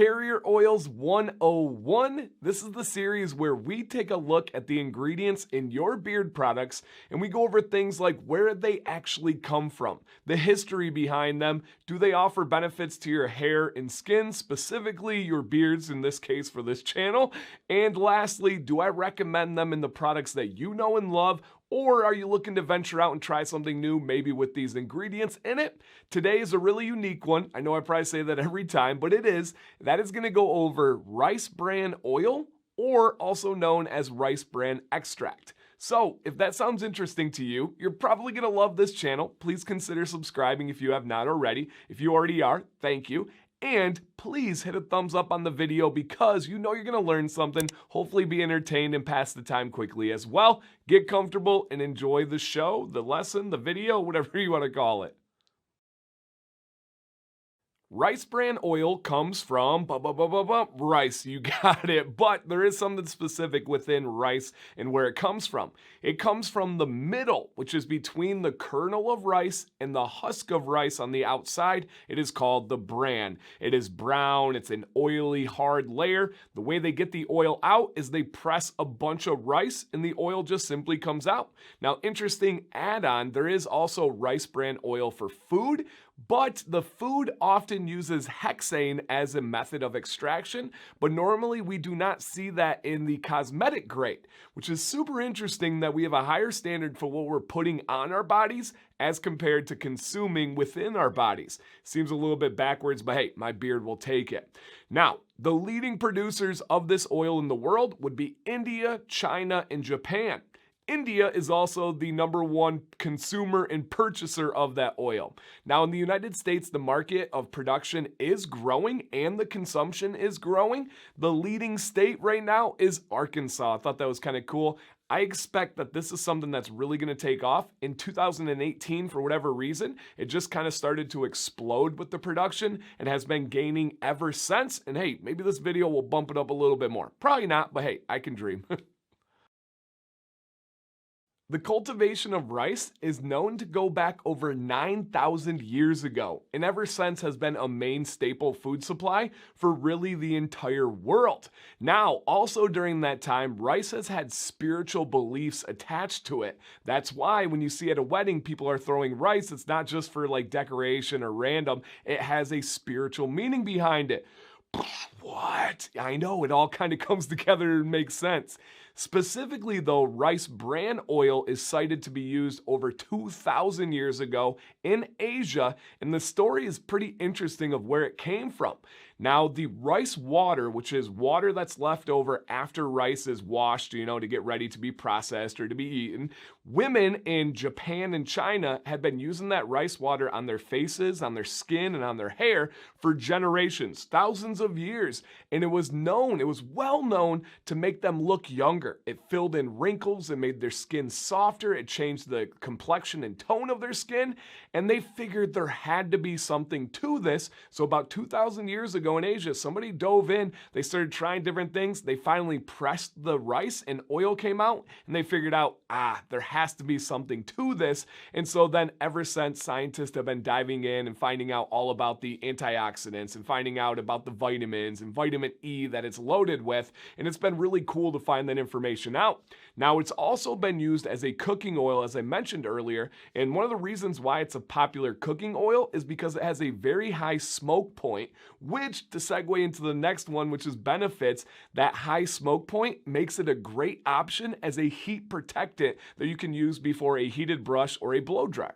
Carrier Oils 101. This is the series where we take a look at the ingredients in your beard products and we go over things like where they actually come from, the history behind them, do they offer benefits to your hair and skin, specifically your beards in this case for this channel, and lastly, do I recommend them in the products that you know and love, or are you looking to venture out and try something new, maybe with these ingredients in it? Today is a really unique one. I know I probably say that every time, but it is. That is going to go over rice bran oil, or also known as rice bran extract. So if that sounds interesting to you, you're probably going to love this channel. Please consider subscribing if you have not already. If you already are, thank you. And please hit a thumbs up on the video because you know you're going to learn something, hopefully be entertained and pass the time quickly as well. Get comfortable and enjoy the show, the lesson, the video, whatever you want to call it. Rice bran oil comes from rice, you got it, but there is something specific within rice and where it comes from. It comes from the middle, which is between the kernel of rice and the husk of rice on the outside. It is called the bran. It is brown, it's an oily, hard layer. The way they get the oil out is they press a bunch of rice and the oil just simply comes out. Now, interesting add-on, there is also rice bran oil for food, but the food often uses hexane as a method of extraction, but normally we do not see that in the cosmetic grade, which is super interesting that we have a higher standard for what we're putting on our bodies as compared to consuming within our bodies. Seems a little bit backwards, but hey, my beard will take it. Now, the leading producers of this oil in the world would be India, China, and Japan. India is also the #1 consumer and purchaser of that oil. Now in the United States, the market of production is growing and the consumption is growing. The leading state right now is Arkansas. I thought that was kind of cool. I expect that this is something that's really going to take off. In 2018, for whatever reason, it just kind of started to explode with the production and has been gaining ever since. And hey, maybe this video will bump it up a little bit more. Probably not, but hey, I can dream. The cultivation of rice is known to go back over 9,000 years ago, and ever since has been a main staple food supply for really the entire world. Now, also during that time, rice has had spiritual beliefs attached to it. That's why when you see at a wedding people are throwing rice, it's not just for like decoration or random, it has a spiritual meaning behind it. What? I know, it all kind of comes together and makes sense. Specifically though, rice bran oil is cited to be used over 2,000 years ago in Asia, and the story is pretty interesting of where it came from. Now, the rice water, which is water that's left over after rice is washed, to get ready to be processed or to be eaten, women in Japan and China had been using that rice water on their faces, on their skin, and on their hair for generations, thousands of years. And it was well known to make them look younger. It filled in wrinkles, it made their skin softer, it changed the complexion and tone of their skin, and they figured there had to be something to this. So about 2,000 years ago in Asia, somebody dove in, they started trying different things, they finally pressed the rice and oil came out, and they figured out, there has to be something to this. And so then ever since, scientists have been diving in and finding out all about the antioxidants and finding out about the vitamins and vitamin E that it's loaded with, and it's been really cool to find that information out. Now, it's also been used as a cooking oil, as I mentioned earlier, and one of the reasons why it's a popular cooking oil is because it has a very high smoke point, which, to segue into the next one, which is benefits, that high smoke point makes it a great option as a heat protectant that you can use before a heated brush or a blow dryer.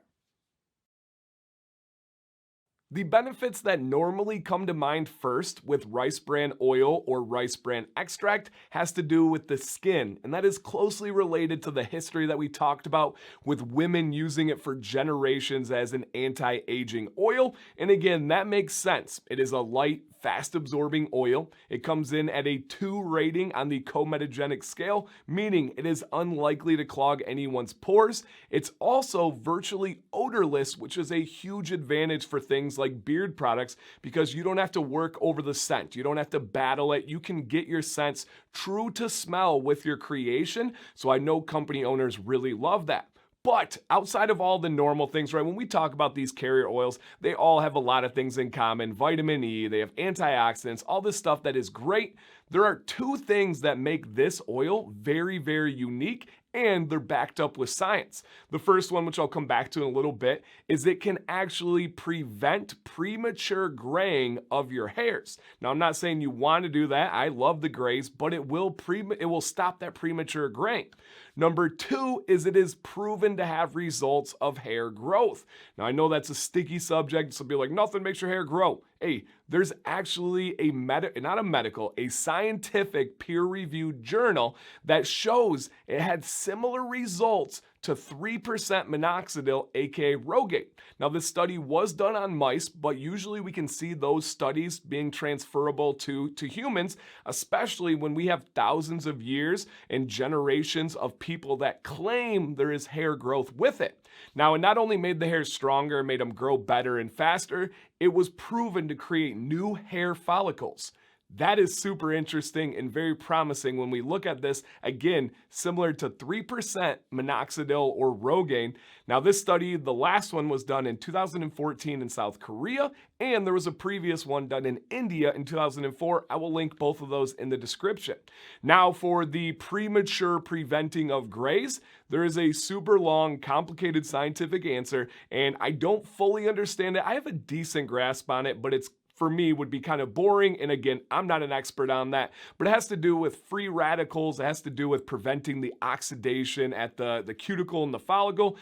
The benefits that normally come to mind first with rice bran oil or rice bran extract has to do with the skin, and that is closely related to the history that we talked about with women using it for generations as an anti-aging oil. And again, that makes sense. It is a light, fast-absorbing oil. It comes in at a 2 rating on the comedogenic scale, meaning it is unlikely to clog anyone's pores. It's also virtually odorless, which is a huge advantage for things like beard products because you don't have to work over the scent. You don't have to battle it. You can get your scents true to smell with your creation. So I know company owners really love that. But outside of all the normal things, right, when we talk about these carrier oils, they all have a lot of things in common. Vitamin E, they have antioxidants, all this stuff that is great. There are two things that make this oil very, very unique, and they're backed up with science. The first one, which I'll come back to in a little bit, is it can actually prevent premature graying of your hairs. Now, I'm not saying you want to do that. I love the grays, but it will stop that premature graying. Number two is it is proven to have results of hair growth. Now, I know that's a sticky subject. Some people are like, nothing makes your hair grow. Hey, there's actually a scientific peer-reviewed journal that shows it had similar results to 3% minoxidil, aka Rogaine. Now, this study was done on mice, but usually we can see those studies being transferable to humans, especially when we have thousands of years and generations of people that claim there is hair growth with it. Now, it not only made the hair stronger, made them grow better and faster, it was proven to create new hair follicles. That is super interesting and very promising when we look at this, again, similar to 3% minoxidil or Rogaine. Now, this study, the last one was done in 2014 in South Korea, and there was a previous one done in India in 2004. I will link both of those in the description. Now, for the premature preventing of grays, there is a super long, complicated scientific answer, and I don't fully understand it. I have a decent grasp on it, but it's for me would be kind of boring. And again, I'm not an expert on that, but it has to do with free radicals. It has to do with preventing the oxidation at the cuticle and the follicle.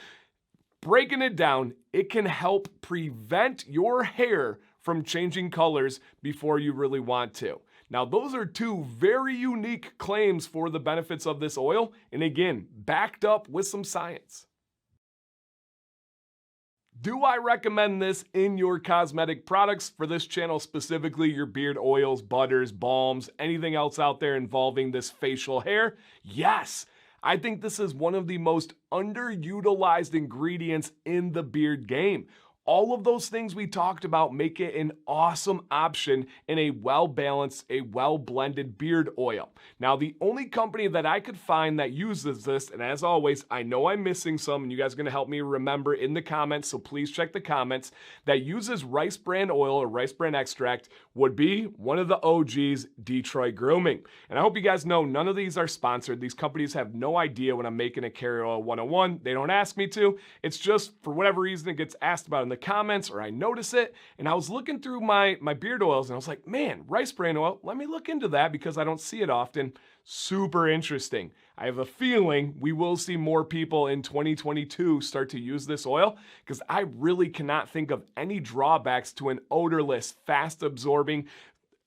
Breaking it down, it can help prevent your hair from changing colors before you really want to. Now, those are two very unique claims for the benefits of this oil. And again, backed up with some science. Do I recommend this in your cosmetic products? For this channel specifically, your beard oils, butters, balms, anything else out there involving this facial hair? Yes! I think this is one of the most underutilized ingredients in the beard game. All of those things we talked about make it an awesome option in a well-balanced, a well-blended beard oil. Now, the only company that I could find that uses this, and as always, I know I'm missing some, and you guys are going to help me remember in the comments, so please check the comments, that uses rice bran oil or rice bran extract would be one of the OGs, Detroit Grooming. And I hope you guys know none of these are sponsored. These companies have no idea when I'm making a carrier oil 101. They don't ask me to. It's just, for whatever reason, it gets asked about in the comments or I notice it, and I was looking through my beard oils and I was like, man, rice bran oil, let me look into that because I don't see it often. Super interesting. I have a feeling we will see more people in 2022 start to use this oil because I really cannot think of any drawbacks to an odorless, fast absorbing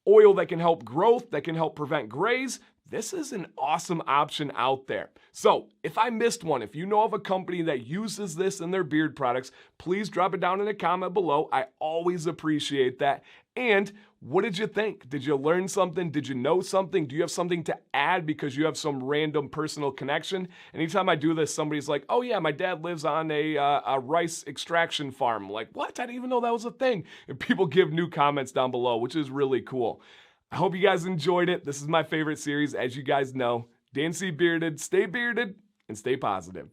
oil that can help growth, that can help prevent grays. This is an awesome option out there. So if I missed one, if you know of a company that uses this in their beard products, please drop it down in a comment below. I always appreciate that. And what did you think? Did you learn something? Did you know something? Do you have something to add because you have some random personal connection? Anytime I do this, somebody's like, oh yeah, my dad lives on a rice extraction farm. I'm like, what? I didn't even know that was a thing. And people give new comments down below, which is really cool. I hope you guys enjoyed it. This is my favorite series, as you guys know. Dan C. Bearded, stay bearded, and stay positive.